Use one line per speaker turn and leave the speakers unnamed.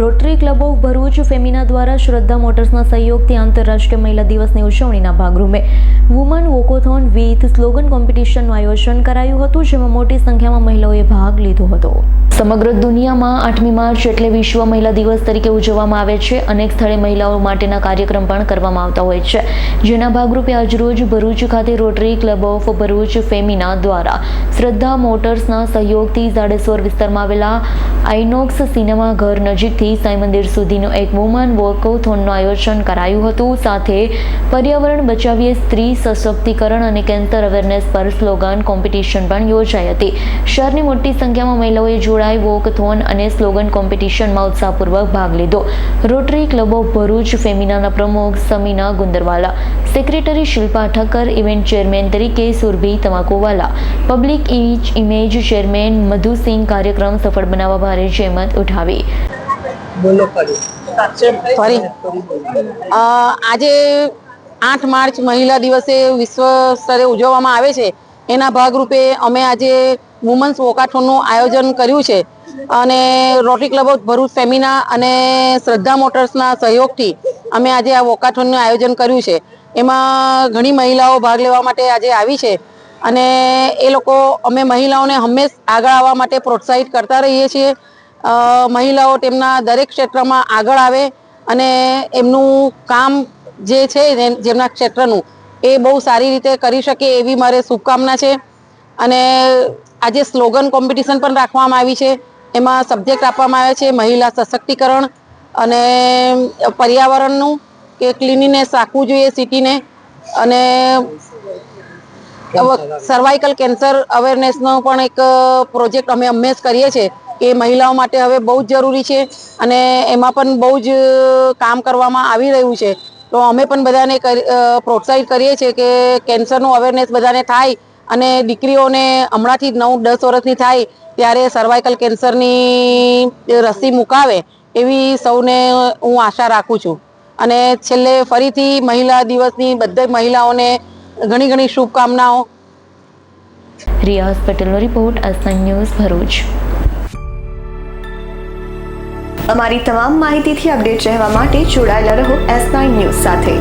Rotary Club of Bharuch Femina દ્વારા શ્રદ્ધા મોટર્સના સહયોગથી આંતરરાષ્ટ્રીય મહિલા દિવસની ઉજવણીના ભાગરૂપે વુમન વોકોથોન વિથ સ્લોગન કોમ્પિટિશનનું આયોજન કરાયું હતું, જેમાં મોટી સંખ્યામાં મહિલાઓએ ભાગ લીધો હતો. સમગ્ર દુનિયામાં 8મી માર્ચ એટલે વિશ્વ મહિલા દિવસ તરીકે ઉજવવામાં આવે છે. અનેક સ્થળે મહિલાઓ માટેના કાર્યક્રમ પણ કરવામાં આવતા હોય છે, જેના ભાગરૂપે આજરોજ ભરૂચ ખાતે rotary Club of Bharuch Femina દ્વારા શ્રદ્ધા મોટર્સના સહયોગથી જાડેશ્વર વિસ્તારમાં આવેલા આઇનોક્સ સિનેમા ઘર નજીકથી સાંઈ મંદિર સુધીનો એક વુમન વોકોથોનનું આયોજન કરાયું હતું. સાથે પર્યાવરણ બચાવીએ, સ્ત્રી સશક્તિકરણ અને કેન્સર અવેરનેસ પર સ્લોગન કોમ્પિટિશન પણ યોજાઈ હતી. શહેરની મોટી સંખ્યામાં મહિલાઓએ જોડાઈ વોકથોન અને સ્લોગન કોમ્પિટિશનમાં ઉત્સાહપૂર્વક ભાગ લીધો. રોટરી ક્લબ ઓફ ભરૂચ ફેમિનાના પ્રમુખ Samina Gundarwala, secretary Shilpa Thakkar, event chairman તરીકે Surbhi Tamakuwala, public image chairman Madhusinh કાર્યક્રમ સફળ બનાવવા ભારે જહેમત ઉઠાવી.
આજે 8 માર્ચ મહિલા દિવસે વિશ્વ સ્તરે ઉજવવામાં આવે છે. એના ભાગરૂપે અમે આજે વુમન્સ વોકાથોનનું આયોજન કર્યું છે અને rotary Club of Bharuch Femina અને શ્રદ્ધા મોટર્સના સહયોગથી અમે આજે આ વોકાથોનનું આયોજન કર્યું છે. એમાં ઘણી મહિલાઓ ભાગ લેવા માટે આજે આવી છે અને એ લોકો અમે મહિલાઓને હંમેશા આગળ આવવા માટે પ્રોત્સાહિત કરતા રહીએ છીએ. મહિલાઓ તેમના દરેક ક્ષેત્રમાં આગળ આવે અને એમનું કામ જે છે જેમના ક્ષેત્રનું એ બહુ સારી રીતે કરી શકે એવી મારે શુભકામના છે. અને આજે સ્લોગન કોમ્પિટિશન પણ રાખવામાં આવી છે. એમાં સબ્જેક્ટ આપવામાં આવે છે મહિલા સશક્તિકરણ અને પર્યાવરણનું કે ક્લીનીનેસ રાખવું જોઈએ સિટીને, અને સર્વાઇકલ કેન્સર અવેરનેસનો પણ એક પ્રોજેક્ટ અમે હંમેશા કરીએ છીએ કે મહિલાઓ માટે હવે બહુ જ જરૂરી છે અને એમાં પણ બહુ જ કામ કરવામાં આવી રહ્યું છે. તો અમે પણ બધાને પ્રોત્સાહિત કરીએ છીએ કે કેન્સરનું અવેરનેસ બધાને થાય અને દીકરીઓને હમણાંથી 9-10 વર્ષની થાય ત્યારે સર્વાઇકલ કેન્સરની રસી મુકાવે એવી સૌને હું આશા રાખું છું. અને છેલ્લે ફરીથી મહિલા દિવસની બધી મહિલાઓને ઘણી ઘણી શુભકામનાઓ.
રિયાઝ પટેલનો રિપોર્ટ, એસ9 ન્યૂઝ ભરૂચ.
અમારી તમામ માહિતીથી અપડેટ રહેવા માટે જોડાયેલા રહો S9 ન્યૂઝ સાથે.